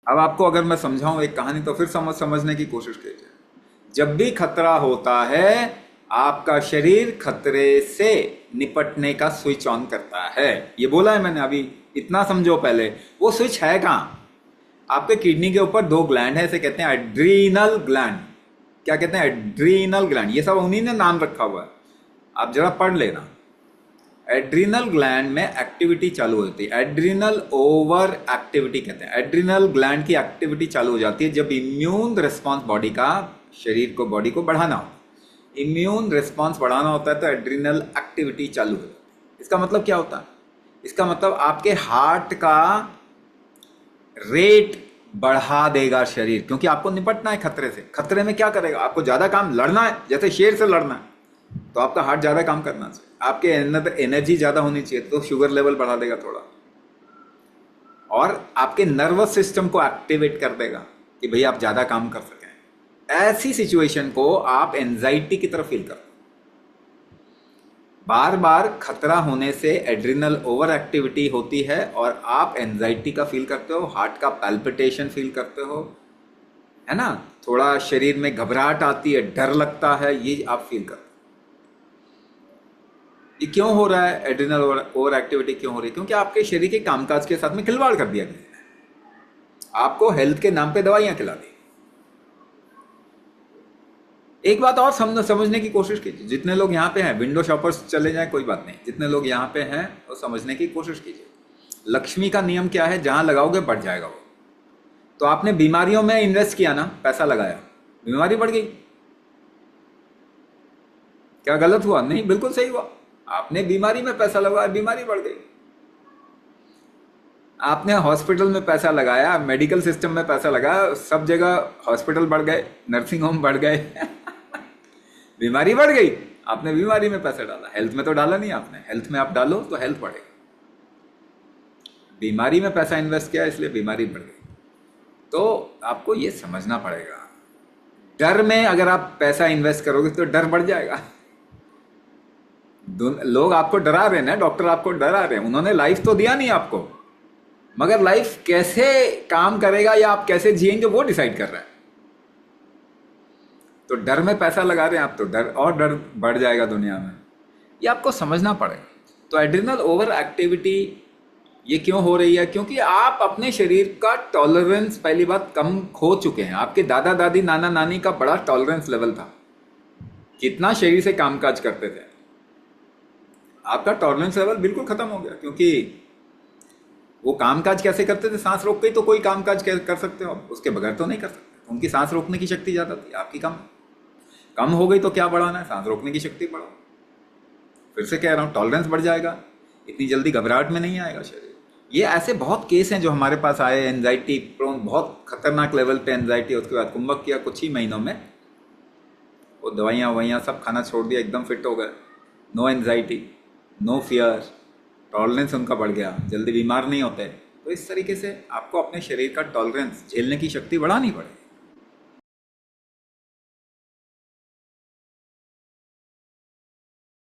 अब आपको अगर मैं समझाऊं एक कहानी तो फिर समझने की कोशिश कीजिए। जब भी खतरा होता है, आपका शरीर खतरे से निपटने का स्विच ऑन करता है। ये बोला है मैंने अभी, इतना समझो पहले। वो स्विच है कहाँ? आपके किडनी के ऊपर दो ग्लैंड है, इसे कहते हैं एड्रीनल ग्लैंड। क्या कहते हैं? Adrenal gland. ये सब उन्हीं ने नाम रखा हुआ है, आप जरा पढ़ लेना। एड्रिनल ग्लैंड में एक्टिविटी चालू होती है, एड्रिनल ओवर एक्टिविटी कहते हैं। एड्रिनल ग्लैंड की एक्टिविटी चालू हो जाती है जब इम्यून रिस्पॉन्स बॉडी का, शरीर को, बॉडी को बढ़ाना होता है। इम्यून रिस्पॉन्स बढ़ाना होता है तो एड्रिनल एक्टिविटी चालू हो जाती है। इसका मतलब क्या होता है? इसका मतलब आपके हार्ट का रेट बढ़ा देगा शरीर, क्योंकि आपको निपटना है खतरे से। खतरे में क्या करेगा? आपको ज्यादा काम लड़ना है, जैसे शेर से लड़ना है तो आपका हार्ट ज्यादा काम करना चाहिए। आपके अंदर एनर्जी ज्यादा होनी चाहिए तो शुगर लेवल बढ़ा देगा थोड़ा, और आपके नर्वस सिस्टम को एक्टिवेट कर देगा कि भाई आप ज्यादा काम कर सकें। ऐसी सिचुएशन को आप एंजाइटी की तरफ फील करते हो। बार बार खतरा होने से एड्रिनल ओवर एक्टिविटी होती है और आप एंजाइटी का फील करते हो, हार्ट का पैल्पिटेशन फील करते हो, है ना? थोड़ा शरीर में घबराहट आती है, डर लगता है, ये आप फील करते हो। ये क्यों हो रहा है? एड्रिनल ओवर एक्टिविटी क्यों हो रही है? क्योंकि आपके शरीर के कामकाज के साथ में खिलवाड़ कर दिया गया है। आपको हेल्थ के नाम पे दवाइयां खिला दी। एक बात और समझने की कोशिश कीजिए। जितने लोग यहाँ पे हैं, विंडो शॉपर्स चले जाएं कोई बात नहीं, जितने लोग यहाँ पे हैं वो समझने की कोशिश कीजिए। लक्ष्मी का नियम क्या है? जहां लगाओगे बढ़ जाएगा वो। तो आपने बीमारियों में इन्वेस्ट किया ना, पैसा लगाया, बीमारी बढ़ गई। क्या गलत हुआ? नहीं, बिल्कुल सही हुआ। आपने बीमारी में पैसा लगाया, बीमारी बढ़ गई। आपने हॉस्पिटल में पैसा लगाया, मेडिकल सिस्टम में पैसा लगाया, सब जगह हॉस्पिटल बढ़ गए, नर्सिंग होम बढ़ गए बीमारी बढ़ गई। आपने बीमारी में पैसा डाला, हेल्थ में तो डाला नहीं आपने। हेल्थ में आप डालो तो हेल्थ बढ़ेगी। बीमारी में पैसा इन्वेस्ट किया इसलिए बीमारी बढ़ गई। तो आपको ये समझना पड़ेगा। डर में अगर आप पैसा इन्वेस्ट करोगे तो डर बढ़ जाएगा। लोग आपको डरा रहे हैं ना, डॉक्टर आपको डरा रहे हैं। उन्होंने लाइफ तो दिया नहीं आपको, मगर लाइफ कैसे काम करेगा या आप कैसे जिएंगे वो डिसाइड कर रहा है। तो डर में पैसा लगा रहे हैं आप, तो डर बढ़ जाएगा दुनिया में। ये आपको समझना पड़ेगा। तो एड्रिनल ओवर एक्टिविटी ये क्यों हो रही है? क्योंकि आप अपने शरीर का टॉलरेंस, पहली बात, कम खो चुके हैं। आपके दादा दादी, नाना नानी का बड़ा टॉलरेंस लेवल था, कितना शरीर से कामकाज करते थे। आपका टॉलरेंस लेवल बिल्कुल खत्म हो गया, क्योंकि वो कामकाज कैसे करते थे? सांस रोक के ही तो कोई कामकाज कर सकते हो आप, उसके बगैर तो नहीं कर सकते। उनकी सांस रोकने की शक्ति ज्यादा थी, आपकी कम कम हो गई। तो क्या बढ़ाना है? सांस रोकने की शक्ति बढ़ाओ। फिर से कह रहा हूँ, टॉलरेंस बढ़ जाएगा, इतनी जल्दी घबराहट में नहीं आएगा शरीर। ये ऐसे बहुत केस हैं जो हमारे पास आए, एंजाइटी प्रोन, बहुत खतरनाक लेवल पे एंजाइटी। उसके बाद कुंभक किया कुछ ही महीनों में, वो दवाइयाँ ववाइयाँ सब खाना छोड़ दिया, एकदम फिट हो गए। No anxiety, no fear, tolerance उनका बढ़ गया, जल्दी बीमार नहीं होते। तो इस तरीके से आपको अपने शरीर का टॉलरेंस, झेलने की शक्ति बढ़ानी पड़ेगी।